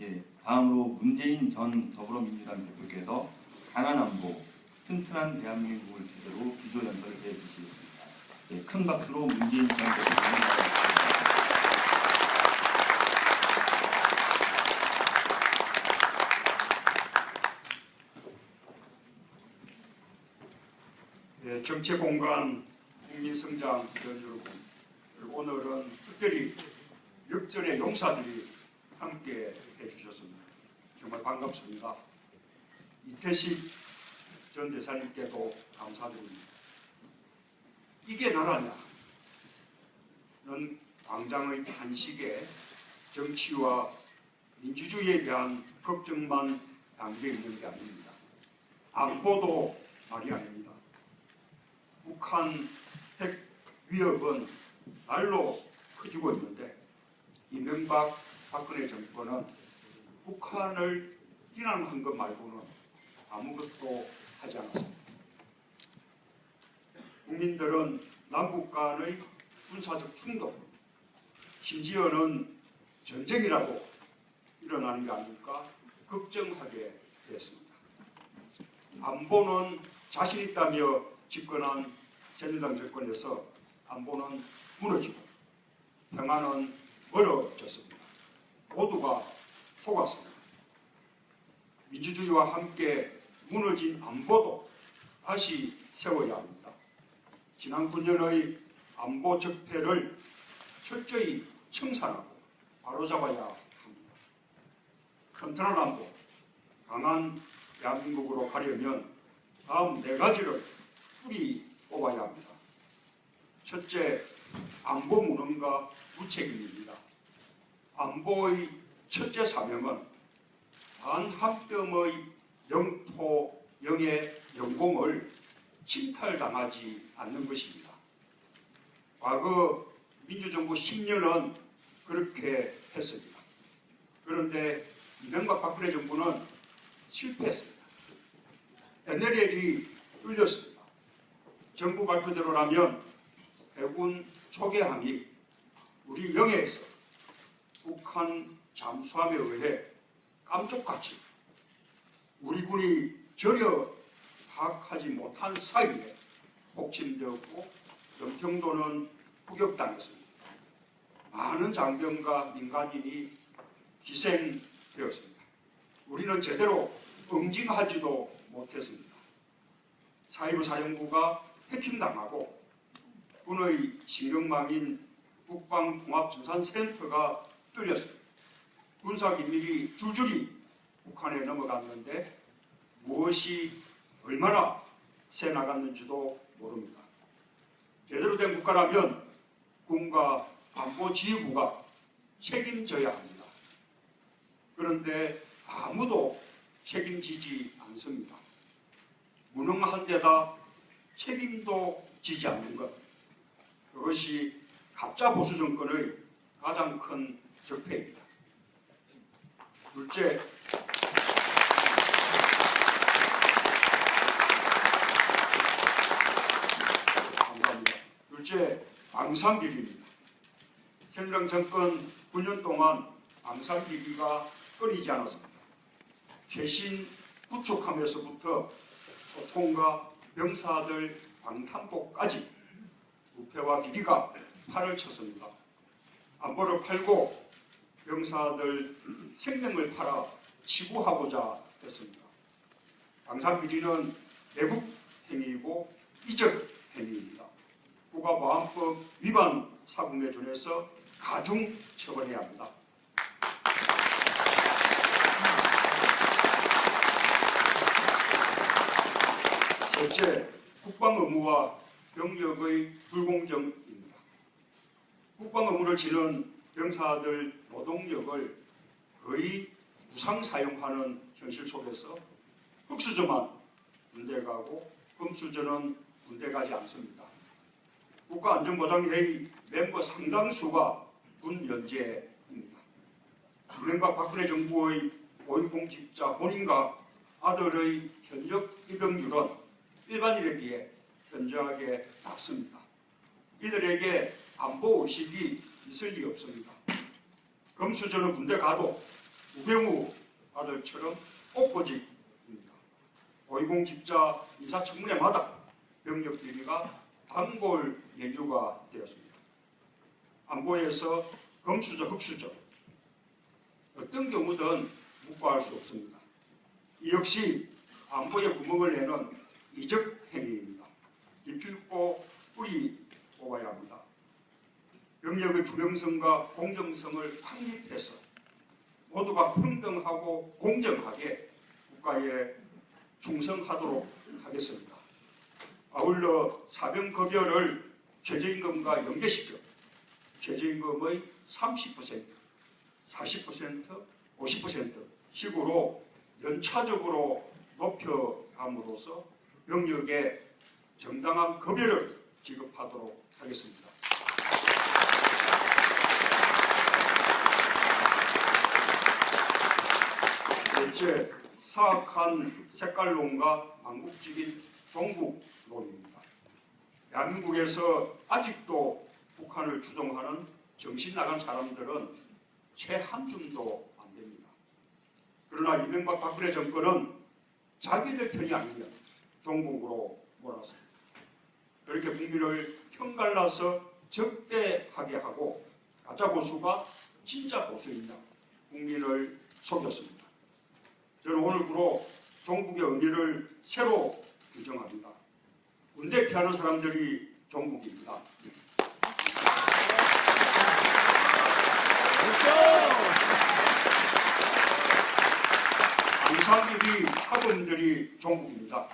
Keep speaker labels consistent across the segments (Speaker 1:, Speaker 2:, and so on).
Speaker 1: 예, 다음으로 문재인 전 더불어민주당 대표께서 강한 안보, 튼튼한 대한민국을 주제로 기조연설을 해주시겠습니다. 예, 큰 박수로 문재인 전 대표님.
Speaker 2: 네, 정치 공간 국민 성장 여러분, 그리고 오늘은 특별히 역전의 용사들이 함께 해주셨습니다. 정말 반갑습니다. 이태식 전 대사님께도 감사드립니다. 이게 나라냐? 는 광장의 탄식에 정치와 민주주의에 대한 걱정만 담겨 있는 게 아닙니다. 안보도 말이 아닙니다. 북한 핵 위협은 날로 커지고 있는데 이명박 박근혜 정권은 북한을 비난한 것 말고는 아무것도 하지 않았습니다. 국민들은 남북 간의 군사적 충돌, 심지어는 전쟁이라도 일어나는 게 아닐까 걱정하게 됐습니다. 안보는 자신 있다며 집권한 새누리당 정권에서 안보는 무너지고 평화는 멀어졌습니다. 모두가 속았습니다. 민주주의와 함께 무너진 안보도 다시 세워야 합니다. 지난 9년의 안보 적폐를 철저히 청산하고 바로잡아야 합니다. 튼튼한 안보, 강한 대한민국으로 가려면 다음 4가지를 뿌리 뽑아야 합니다. 첫째, 안보 무능과 무책임입니다. 안보의 첫째 사명은 단 한 뼘의 영토, 영의 영공을 침탈당하지 않는 것입니다. 과거 민주정부 10년은 그렇게 했습니다. 그런데 이명박 박근혜 정부는 실패했습니다. NLL이 뚫렸습니다. 정부 발표대로라면 해군 초계함이 우리 영해에서 북한 잠수함에 의해 깜짝같이 우리 군이 전혀 파악하지 못한 사이에 폭침되었고 연평도는 포격당했습니다. 많은 장병과 민간인이 희생되었습니다. 우리는 제대로 응징하지도 못했습니다. 사이버 사령부가 해킹당하고 군의 신경망인 국방통합전산센터가 뚫렸습니다. 군사기밀이 줄줄이 북한에 넘어갔는데 무엇이 얼마나 새나갔는지도 모릅니다. 제대로 된 국가라면 군과 안보지휘부가 책임져야 합니다. 그런데 아무도 책임지지 않습니다. 무능한 데다 책임도 지지 않는 것, 그것이 가짜 보수 정권의 가장 큰 적폐입니다. 둘째, 방산비리입니다. 새누리당 정권 9년 동안 방산비리가 끊이지 않았습니다. 최신 구축함에서부터 소통과 병사들 방탄복까지 부패와 비리가 판을 쳤습니다. 안보를 팔고 병사들 생명을 팔아 치부하고자 했습니다. 방산비리는 외국 행위이고 이적 행위입니다. 국가보안법 위반 사금에 준해서 가중 처벌해야 합니다. 셋째, 국방 의무와 병력의 불공정입니다. 국방 의무를 지는 병사들 노동력을 거의 무상 사용하는 현실 속에서 흑수저만 군대 가고 금수저는 군대 가지 않습니다. 국가안전보장회의 멤버 상당수가 군 연재입니다. 이명박 박근혜 정부의 고위공직자 본인과 아들의 현역 입영률은 일반인에 비해 현저하게 낮습니다. 이들에게 안보 의식이 있을 리 없습니다. 금수저는 군대 가도 우병우 아들처럼 옥고직입니다. 고위공 직자 인사청문회마다 병력 비리가 단골 예류가 되었습니다. 안보에서 금수저, 흑수저 어떤 경우든 묵과할 수 없습니다. 이 역시 안보에 구멍을 내는 이적 행위입니다. 기필코 뿌리 뽑아야 합니다. 병력의 투명성과 공정성을 확립해서 모두가 평등하고 공정하게 국가에 충성하도록 하겠습니다. 아울러 사병급여를 최저임금과 연계시켜 최저임금의 30%, 40%, 50% 식으로 연차적으로 높여감으로써 병력에 정당한 급여를 지급하도록 하겠습니다. 둘째, 사악한 색깔론과 망국적인 종북론입니다. 대한민국에서 아직도 북한을 추종하는 정신 나간 사람들은 채 한 줌도 안 됩니다. 그러나 이명박 박근혜 정권은 자기들 편이 아니면 종북으로 몰아서 그렇게 국민을 편갈라서 적대하게 하고 가짜 보수가 진짜 보수입니다. 국민을 속였습니다. 저는 오늘부로 종북의 의미를 새로 규정합니다. 군대 피하는 사람들이 종북입니다. 안상기비 사범들이 종북입니다.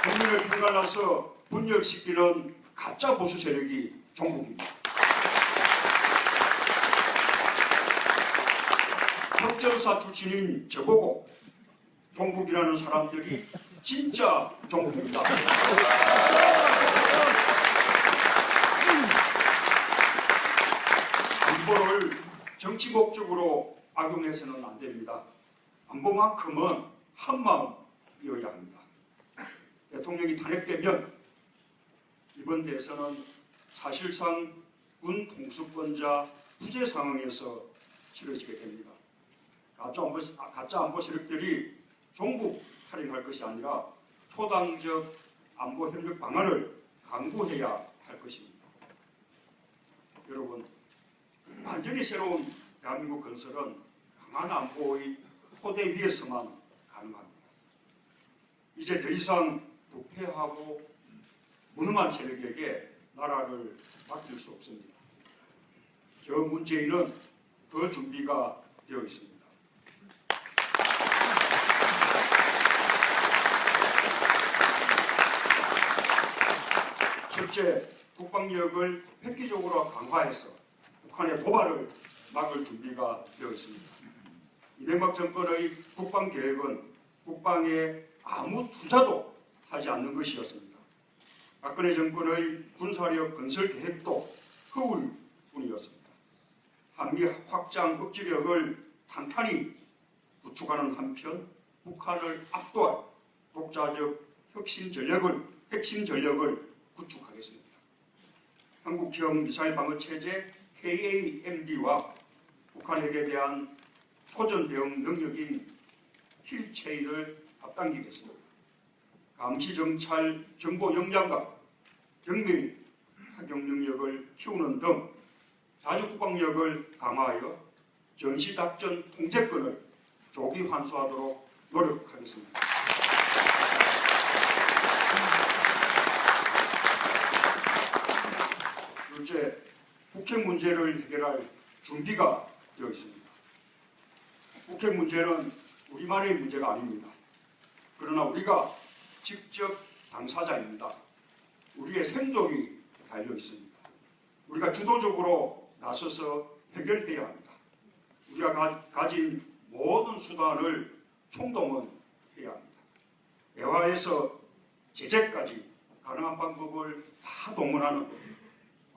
Speaker 2: 국민을 편갈라서 분열시키는 가짜 보수 세력이 종북입니다. 협정사 출신인 저보고 종북이라는 사람들이 진짜 종북입니다. 안보를 정치 목적으로 악용해서는 안 됩니다. 안보만큼은 한마음이어야 합니다. 대통령이 탄핵되면 이번 대선은 사실상 군 통수권자 부재 상황에서 치러지게 됩니다. 가짜 안보 세력들이 종북 살인할 것이 아니라 초당적 안보 협력 방안을 강구해야 할 것입니다. 여러분, 완전히 새로운 대한민국 건설은 강한 안보의 토대 위에서만 가능합니다. 이제 더 이상 부패하고 무능한 세력에게 나라를 맡길 수 없습니다. 저 문재인은 그 준비가 되어 있습니다. 첫째, 국방력을 획기적으로 강화해서 북한의 도발을 막을 준비가 되어 있습니다. 이명박 정권의 국방계획은 국방에 아무 투자도 하지 않는 것이었습니다. 박근혜 정권의 군사력 건설 계획도 허울 뿐이었습니다. 한미 확장 억지력을 탄탄히 구축하는 한편 북한을 압도할 독자적 핵심 전력을 구축하겠습니다. 한국형 미사일 방어 체제 KAMD와 북한에게 대한 초전 대응 능력인 힐체인을 앞당기겠습니다. 감시 정찰 정보 역량과 경밀 타격 능력을 키우는 등 자주 국방력을 강화하여 전시작전 통제권을 조기 환수하도록 노력하겠습니다. 둘째, 북핵 문제를 해결할 준비가 되어 있습니다. 북핵 문제는 우리만의 문제가 아닙니다. 그러나 우리가 직접 당사자입니다. 우리의 생존이 달려 있습니다. 우리가 주도적으로 나서서 해결해야 합니다. 우리가 가진 모든 수단을 총동원해야 합니다. 대화에서 제재까지 가능한 방법을 다 동원하는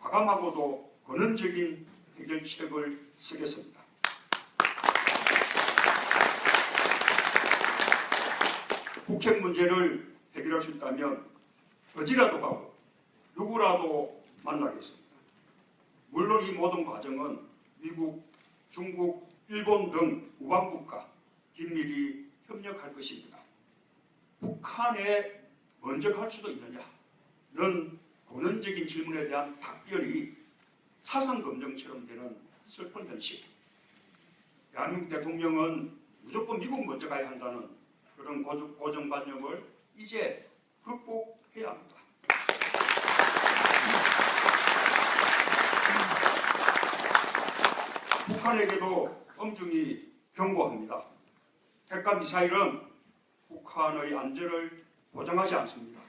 Speaker 2: 과감하고도 근원적인 해결책을 쓰겠습니다. 북핵 문제를 해결할 수 있다면 어디라도 가고 누구라도 만나겠습니다. 물론 이 모든 과정은 미국, 중국, 일본 등 우방국가 긴밀히 협력할 것입니다. 북한에 먼저 갈 수도 있느냐는 본원적인 질문에 대한 답변이 사상검증처럼 되는 슬픈 현실. 대한민국 대통령은 무조건 미국 먼저 가야 한다는 그런 고정관념을 이제 극복해야 합니다. 북한에게도 엄중히 경고합니다. 핵과 미사일은 북한의 안전을 보장하지 않습니다.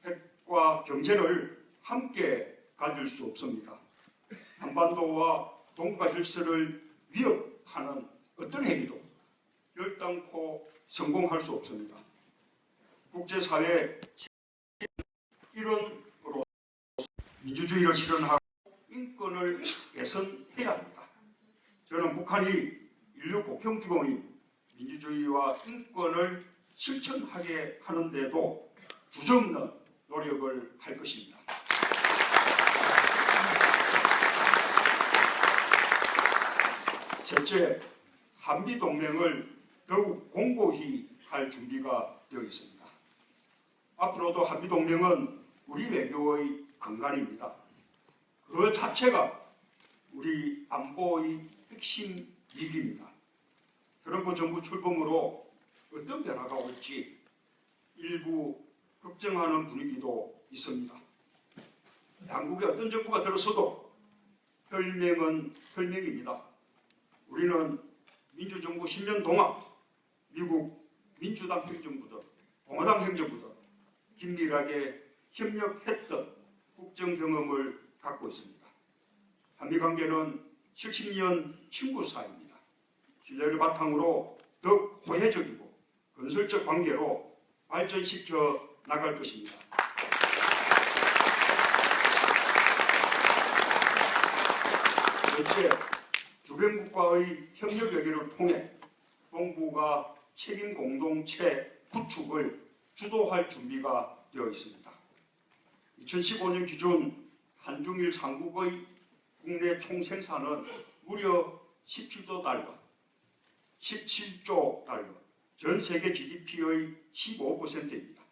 Speaker 2: 핵과 경제를 함께 가질 수 없습니다. 한반도와 동북아 질서를 위협하는 어떤 행위도 결단코 성공할 수 없습니다. 국제사회 일원으로 민주주의를 실현하고 인권을 개선해야 합니다. 저는 북한이 인류 보편주공인 민주주의와 인권을 실천하게 하는데도 주저없는 노력을 할 것입니다. 셋째, 한미동맹을 더욱 공고히 할 준비가 되어 있습니다. 앞으로도 한미동맹은 우리 외교의 근간입니다. 그 자체가 우리 안보의 핵심 이익입니다. 트럼프 정부 출범으로 어떤 변화가 올지 일부 걱정하는 분위기도 있습니다. 양국에 어떤 정부가 들어서도 혈맹은 혈맹입니다. 우리는 민주정부 10년 동안 미국 민주당 행정부들, 공화당 행정부들 긴밀하게 협력했던 국정 경험을 갖고 있습니다. 한미관계는 70년 친구 사이입니다. 신뢰를 바탕으로 더욱 호혜적이고 건설적 관계로 발전시켜 나갈 것입니다. 첫째, 주변국과의 협력 외교를 통해 동북아 책임 공동체 구축을 주도할 준비가 되어 있습니다. 2015년 기준 한중일 삼국의 국내 총생산은 무려 17조 달러, 전 세계 GDP의 15%입니다.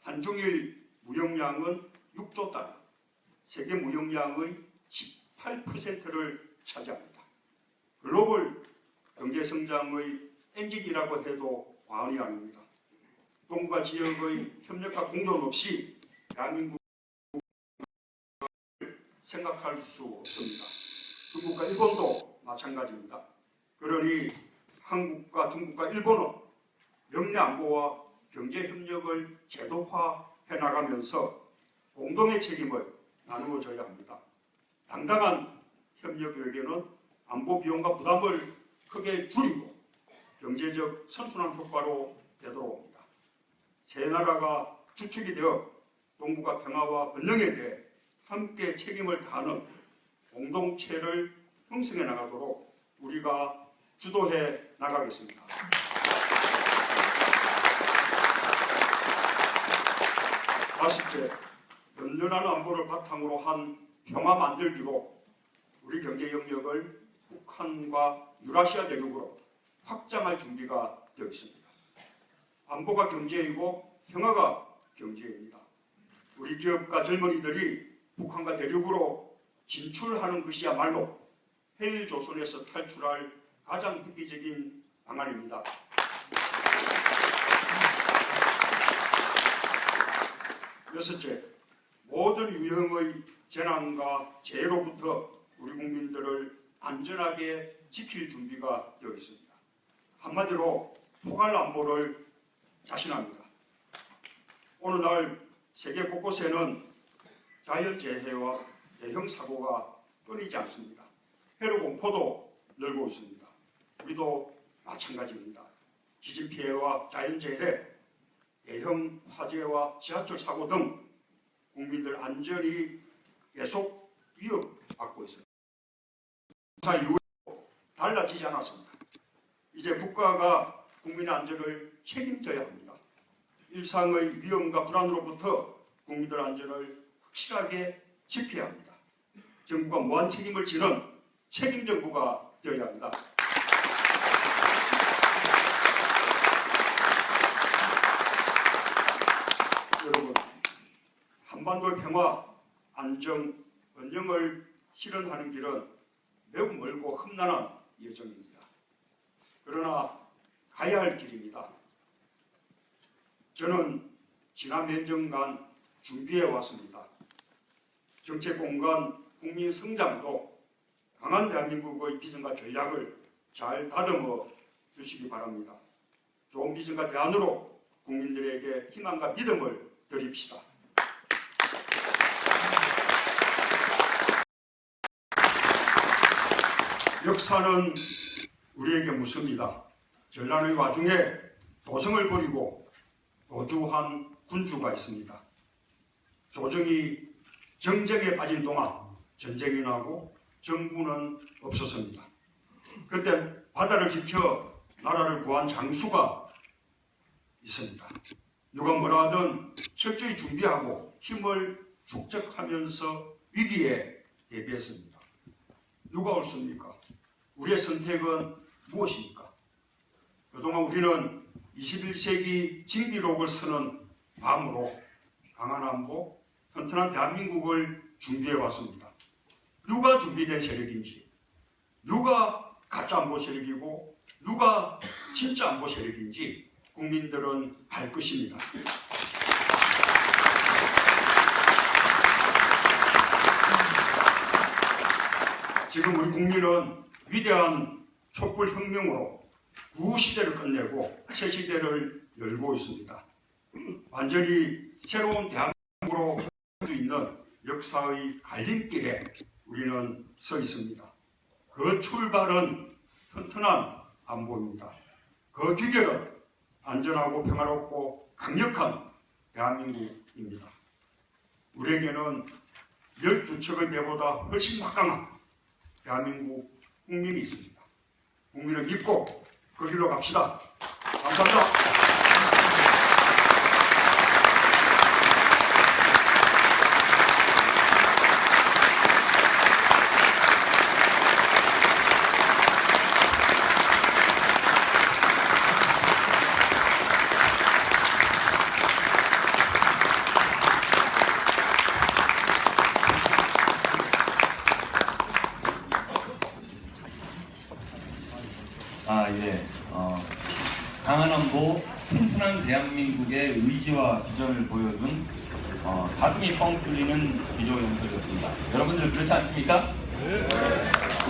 Speaker 2: 한중일 무역량은 6조 달러, 세계 무역량의 18%를 차지합니다. 글로벌 경제성장의 엔진이라고 해도 과언이 아닙니다. 동북아 지역의 협력과 공존 없이 대한민국을 생각할 수 없습니다. 중국과 일본도 마찬가지입니다. 그러니 한국과 중국과 일본은 영내 안보와 경제 협력을 제도화해 나가면서 공동의 책임을 나누어져야 합니다. 당당한 협력 외교는 안보 비용과 부담을 크게 줄이고 경제적 선순환 효과로 되도록 합니다. 세 나라가 주축이 되어 동북아 평화와 번영에 대해 함께 책임을 다하는 공동체를 형성해 나가도록 우리가 주도해 나가겠습니다. 다섯째, 든든한 안보를 바탕으로 한 평화 만들기로 우리 경제 영역을 북한과 유라시아 대륙으로 확장할 준비가 되어 있습니다. 안보가 경제이고 평화가 경제입니다. 우리 기업과 젊은이들이 북한과 대륙으로 진출하는 것이야말로 헬조선에서 탈출할 가장 획기적인 방안입니다. 여섯째, 모든 유형의 재난과 재해로부터 우리 국민들을 안전하게 지킬 준비가 되어 있습니다. 한마디로 포괄 안보를 자신합니다. 오늘날 세계 곳곳에는 자연재해와 대형 사고가 끊이지 않습니다. 해로 공포도 늘고 있습니다. 우리도 마찬가지입니다. 지진 피해와 자연재해, 대형 화재와 지하철 사고 등 국민들 안전이 계속 위협받고 있습니다. 사 이후에도 달라지지 않았습니다. 이제 국가가 국민의 안전을 책임져야 합니다. 일상의 위험과 불안으로부터 국민들 안전을 확실하게 지켜야 합니다. 정부가 무한 책임을 지는 책임 정부가 되어야 합니다. 여러분, 한반도 평화, 안정, 번영을 실현하는 길은 매우 멀고 험난한 여정입니다. 그러나 가야 할 길입니다. 저는 지난 몇 년간 준비해 왔습니다. 정책 공간, 국민 성장도 강한 대한민국의 비전과 전략을 잘 다듬어 주시기 바랍니다. 좋은 비전과 대안으로 국민들에게 희망과 믿음을 드립시다. 역사는 우리에게 묻습니다. 전란의 와중에 도성을 버리고 도주한 군주가 있습니다. 조정이 정쟁에 빠진 동안 전쟁이 나고 정부는 없었습니다. 그때 바다를 지켜 나라를 구한 장수가 있습니다. 누가 뭐라 하든 철저히 준비하고 힘을 축적하면서 위기에 대비했습니다. 누가 옳습니까? 우리의 선택은 무엇입니까? 그동안 우리는 21세기 진기록을 쓰는 마음으로 강한 안보, 튼튼한 대한민국을 준비해 왔습니다. 누가 준비된 세력인지, 누가 가짜 안보 세력이고 누가 진짜 안보 세력인지 국민들은 알 것입니다. 지금 우리 국민은 위대한 촛불혁명으로 구시대를 끝내고 새 시대를 열고 있습니다. 완전히 새로운 대한민국으로 갈 수 있는 역사의 갈림길에 우리는 서 있습니다. 그 출발은 튼튼한 안보입니다. 그 귀결은 안전하고 평화롭고 강력한 대한민국입니다. 우리에게는 12척의 배보다 훨씬 막강한 대한민국 국민이 있습니다. 국민을 믿고 그 길로 갑시다. 감사합니다.
Speaker 1: 예. 강한 안보, 튼튼한 대한민국의 의지와 비전을 보여준 가슴이 뻥 뚫리는 기조연설이었습니다. 여러분들 그렇지 않습니까? 네.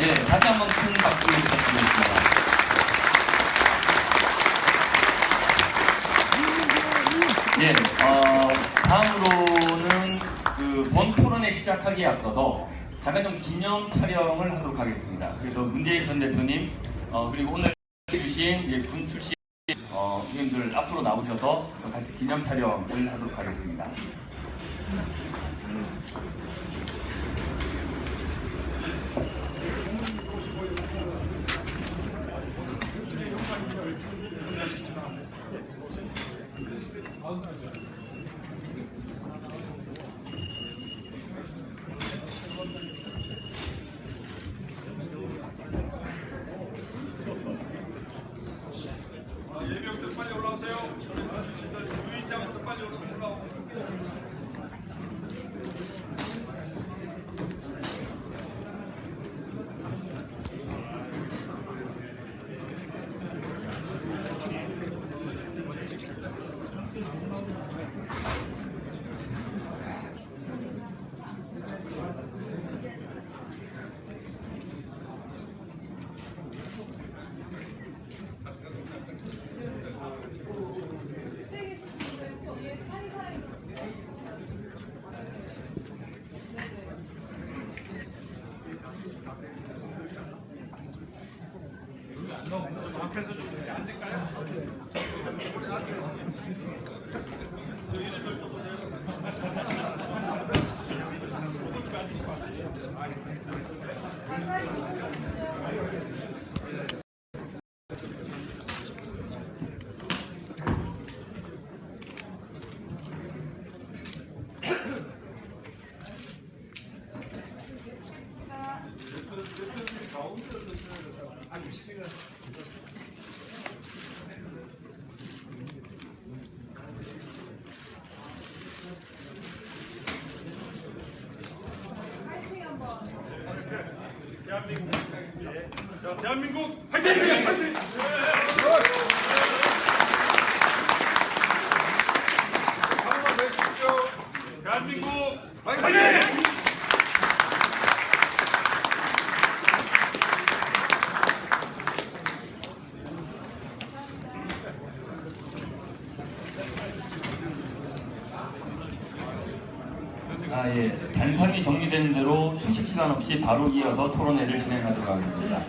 Speaker 1: 예, 다시 한번 큰 박수 부탁드리겠습니다. 예, 다음으로는 본 토론회 시작하기에 앞서서 잠깐 좀 기념 촬영을 하도록 하겠습니다. 그래서 문재인 전 대표님 그리고 오늘 해주신 군 출신 의원들 앞으로 나오셔서 같이 기념 촬영을 하도록 하겠습니다.
Speaker 3: 예비역들 빨리 올라오세요. 유인장부터 빨리 올라오고. 앞에서 좀 안 될까요? 자, 대한민국 화이팅! 대한민국 화이팅!
Speaker 1: 단상이 정리되는 대로 휴식 시간 없이 바로 이어서 토론회를 진행하도록 하겠습니다.